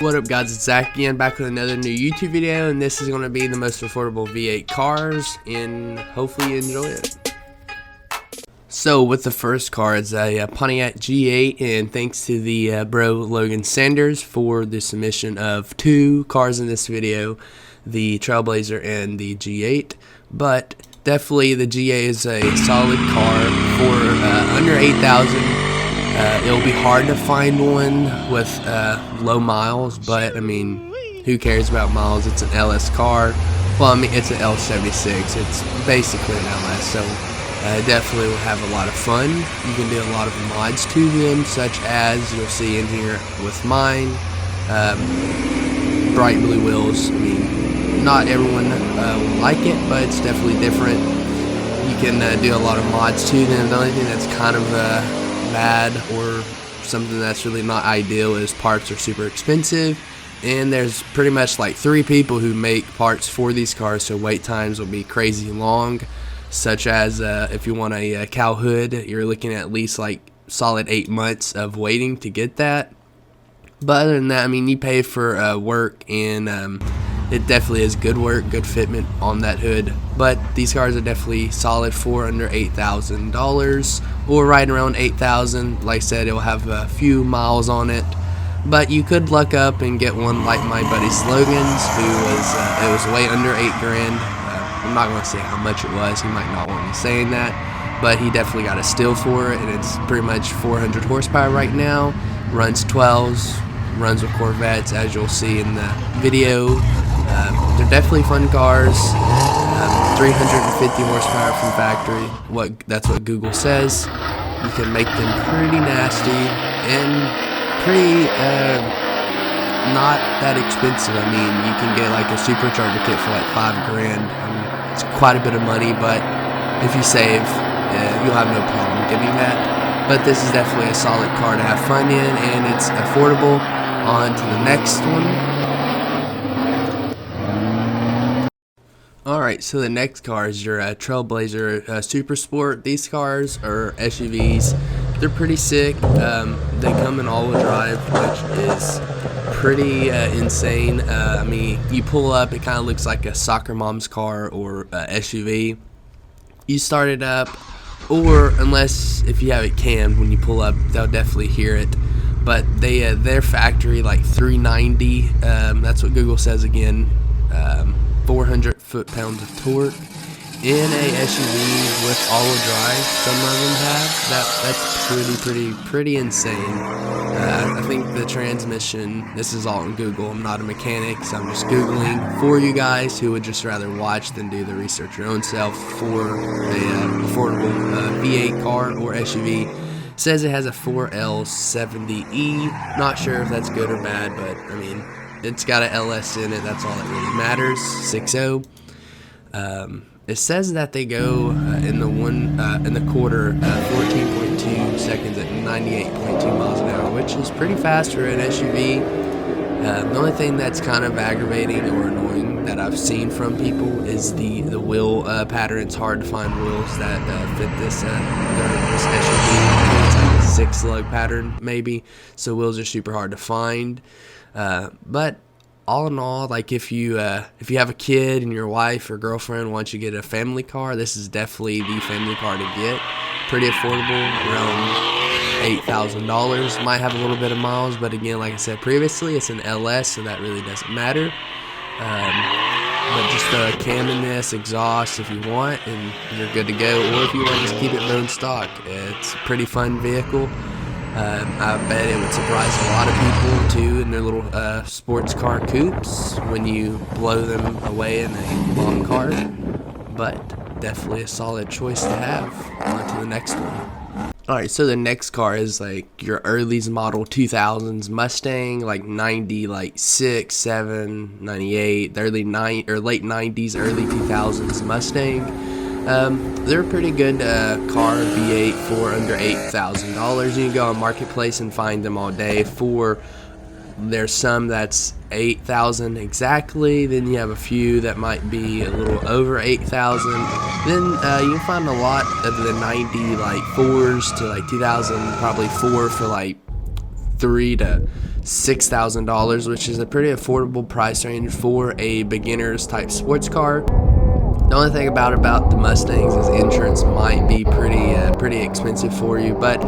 What up guys, it's Zach again, back with another new YouTube video, and this is going to be the most affordable V8 cars, and hopefully you enjoy it. So with the first car, it's a Pontiac G8, and thanks to the bro Logan Sanders for the submission of two cars in this video, the Trailblazer and the G8. But definitely the G8 is a solid car for under 8,000. It'll be hard to find one with low miles, but I mean, who cares about miles? It's an LS car. Well, I mean, it's an L76. It's basically an LS, so definitely will have a lot of fun. You can do a lot of mods to them, such as you'll see in here with mine. Bright blue wheels. I mean, not everyone will like it, but it's definitely different. You can do a lot of mods to them. The only thing that's kind of bad or something that's really not ideal is parts are super expensive, and there's pretty much like 3 people who make parts for these cars, so wait times will be crazy long, such as if you want a cow hood, you're looking at least like solid 8 months of waiting to get that. But other than that, I mean, you pay for work, and it definitely is good work, good fitment on that hood. But these cars are definitely solid for under $8,000, or right around 8,000. Like I said, it'll have a few miles on it, but you could luck up and get one like my buddy Logan's, who was it was way under 8 grand. I'm not going to say how much it was. He might not want me saying that, but he definitely got a steal for it, and it's pretty much 400 horsepower right now. Runs 12s, runs with Corvettes, as you'll see in the video. They're definitely fun cars. 350 horsepower from factory. That's what Google says. You can make them pretty nasty and pretty not that expensive. I mean, you can get like a supercharger kit for like $5 grand. It's quite a bit of money, but if you save, you'll have no problem getting that. But this is definitely a solid car to have fun in, and it's affordable. On to the next one. Alright, so the next car is your Trailblazer Super Sport. These cars are SUVs. They're pretty sick. They come in all-wheel drive, which is pretty insane. I mean, you pull up, it kind of looks like a soccer mom's car or SUV. You start it up, or unless if you have it cammed, when you pull up, they'll definitely hear it. But their factory like 390. That's what Google says again. 400 foot-pounds of torque in a SUV with all-wheel drive. Some of them have that's pretty insane. I think the transmission. This is all on Google. I'm not a mechanic, so I'm just googling for you guys who would just rather watch than do the research your own self for a affordable V8 car or SUV. It says it has a 4L70E. Not sure if that's good or bad, but I mean, it's got an LS in it. That's all that really matters. 6.0. It says that they go in the quarter 14.2 seconds at 98.2 miles an hour, which is pretty fast for an SUV. The only thing that's kind of aggravating or annoying that I've seen from people is the wheel pattern. It's hard to find wheels that fit this SUV. It's like a 6-lug pattern maybe, so wheels are super hard to find. But all in all, like if you have a kid and your wife or girlfriend wants you to get a family car, this is definitely the family car to get. Pretty affordable, around $8,000. Might have a little bit of miles, but again, like I said previously, it's an LS, so that really doesn't matter. But just cam in this, exhaust if you want, and you're good to go. Or if you want to just keep it bone stock, it's a pretty fun vehicle. I bet it would surprise a lot of people too in their little sports car coupes when you blow them away in a long car. But definitely a solid choice to have. On to the next one. Alright, so the next car is like your early's model 2000s Mustang, like 90, like 6, 7, 98, the late 90s, early 2000s Mustang. They're a pretty good car, V8 for under $8,000. You can go on Marketplace and find them all day for. There's some that's 8,000 exactly. Then you have a few that might be a little over 8,000. Then you can find a lot of the 90 like 4s to like 2000, probably 4 for like $3,000 to $6,000, which is a pretty affordable price range for a beginner's type sports car. The only thing about the Mustangs is insurance might be pretty expensive for you, but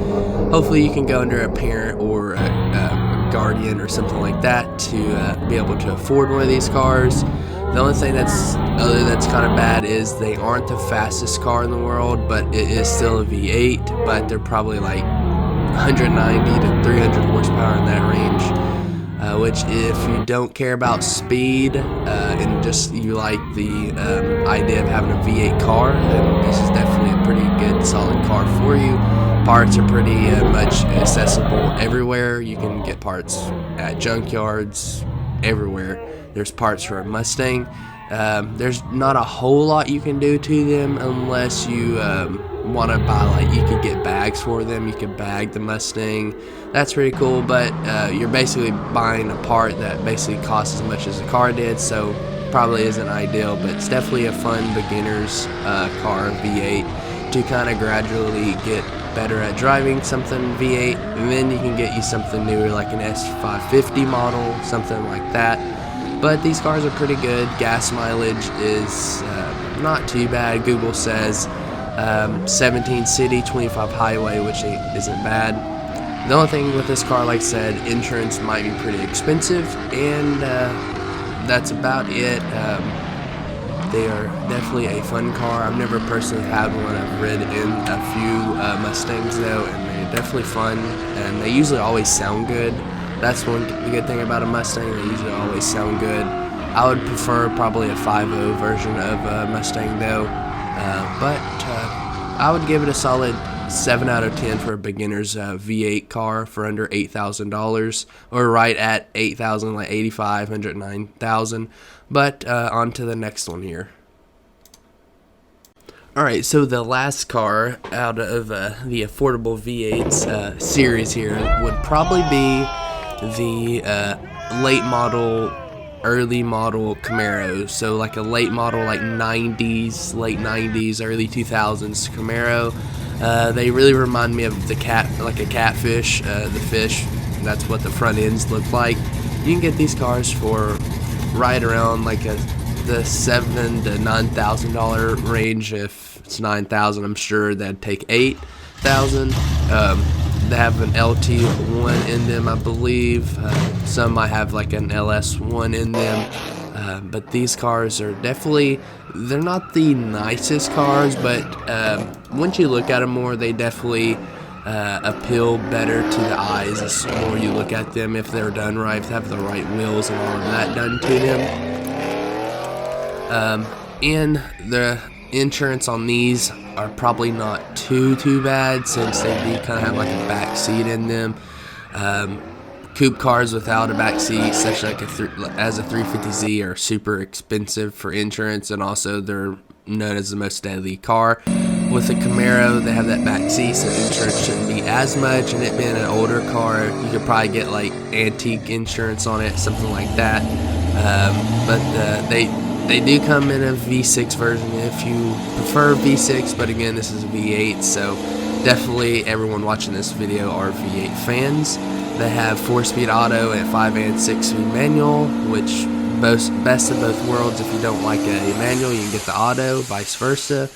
hopefully you can go under a parent or a guardian or something like that to be able to afford one of these cars. The only thing that's kind of bad is they aren't the fastest car in the world, but it is still a V8, but they're probably like 190 to 300 horsepower in that range. Which, if you don't care about speed and just you like the idea of having a V8 car, then this is definitely a pretty good, solid car for you. Parts are pretty much accessible everywhere. You can get parts at junkyards everywhere. There's parts for a Mustang. There's not a whole lot you can do to them unless you want to buy, like, you could get bags for them. You could bag the Mustang. That's pretty cool, but you're basically buying a part that basically costs as much as the car did, so probably isn't ideal, but it's definitely a fun beginner's car, V8, to kind of gradually get better at driving something V8, and then you can get you something newer like an S550 model, something like that. But these cars are pretty good. Gas mileage is not too bad. Google says 17 city, 25 highway, which isn't bad. The only thing with this car, like I said, insurance might be pretty expensive, and that's about it. They are definitely a fun car. I've never personally had one. I've ridden in a few Mustangs though, and they're definitely fun, and they usually always sound good. That's one good thing about a Mustang. They usually always sound good. I would prefer probably a 5.0 version of a Mustang though, but I would give it a solid 7 out of 10 for a beginner's V8 car for under $8,000, or right at $8,000, like $8,500, $9,000. But on to the next one here. Alright, so the last car out of the affordable V8s series here would probably be the late model, early model Camaro. So like a late model, like 90s, late 90s, early 2000s Camaro. They really remind me of the like a catfish, the fish. That's what the front ends look like. You can get these cars for right around like the $7,000 to $9,000 range. If it's $9,000, I'm sure that'd take $8,000. They have an LT1 in them, I believe. Some might have like an LS1 in them. But these cars are definitely, they're not the nicest cars, but once you look at them more, they definitely appeal better to the eyes the more you look at them. If they're done right, if they have the right wheels and all of that done to them. And the insurance on these are probably not too bad, since they do kind of have like a back seat in them. Coupe cars without a back seat, such like as a 350Z, are super expensive for insurance, and also they're known as the most deadly car. With a Camaro, they have that back seat, so insurance shouldn't be as much, and it being an older car, you could probably get like antique insurance on it, something like that. But they do come in a V6 version if you prefer V6, but again, this is a V8, so definitely everyone watching this video are V8 fans. They have 4-speed auto and 5 and 6-speed manual, which best of both worlds. If you don't like a manual, you can get the auto, vice versa.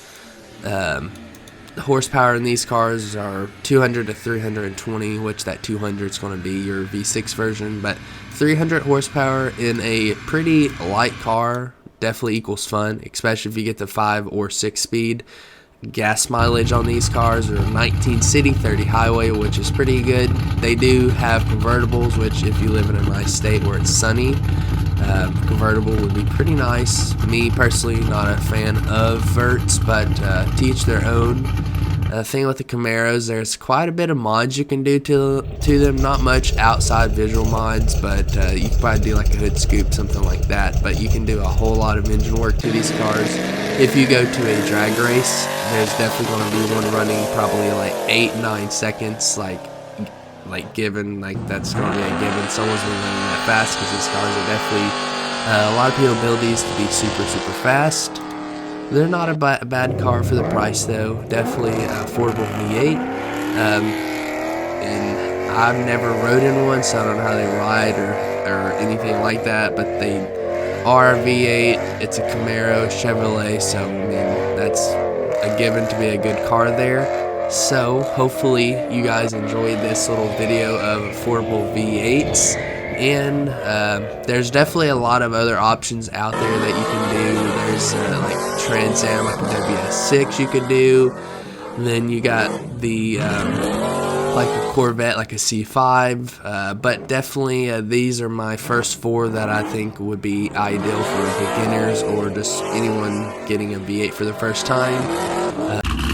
The horsepower in these cars are 200 to 320, which that 200 is going to be your V6 version, but 300 horsepower in a pretty light car definitely equals fun, especially if you get the 5 or 6 speed. Gas mileage on these cars are 19 city, 30 highway, which is pretty good. They do have convertibles, which if you live in a nice state where it's sunny, convertible would be pretty nice. Me personally, not a fan of verts, but to each their own. The thing with the Camaros, there's quite a bit of mods you can do to them. Not much outside visual mods, but you can probably do like a hood scoop, something like that. But you can do a whole lot of engine work to these cars. If you go to a drag race, there's definitely going to be one running probably like 8-9 seconds, like given, like that's going to be a given. Someone's going to be running that fast, because these cars are definitely, a lot of people build these to be super fast. They're not a bad car for the price though. Definitely affordable V8. And I've never rode in one, so I don't know how they ride or anything like that, but they are a V8. It's a Camaro, Chevrolet, so I mean, that's a given to be a good car there. So hopefully you guys enjoyed this little video of affordable V8s. And there's definitely a lot of other options out there that you can do. There's like Trans Am, like a WS6 you could do. And then you got the like a Corvette, like a C5. But definitely these are my first 4 that I think would be ideal for beginners or just anyone getting a V8 for the first time.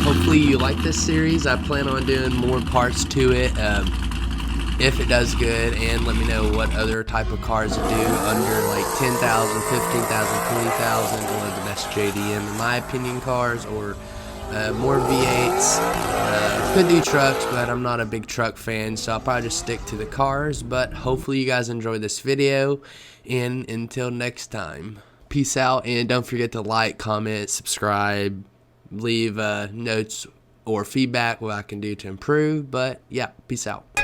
Hopefully you like this series. I plan on doing more parts to it. If it does good, and let me know what other type of cars to do under like 10,000, 15,000, 20,000, or the best JDM in my opinion cars, or more V8s. Could do trucks, but I'm not a big truck fan, so I'll probably just stick to the cars. But hopefully you guys enjoyed this video, and until next time, peace out, and don't forget to like, comment, subscribe, leave notes or feedback what I can do to improve. But yeah, peace out.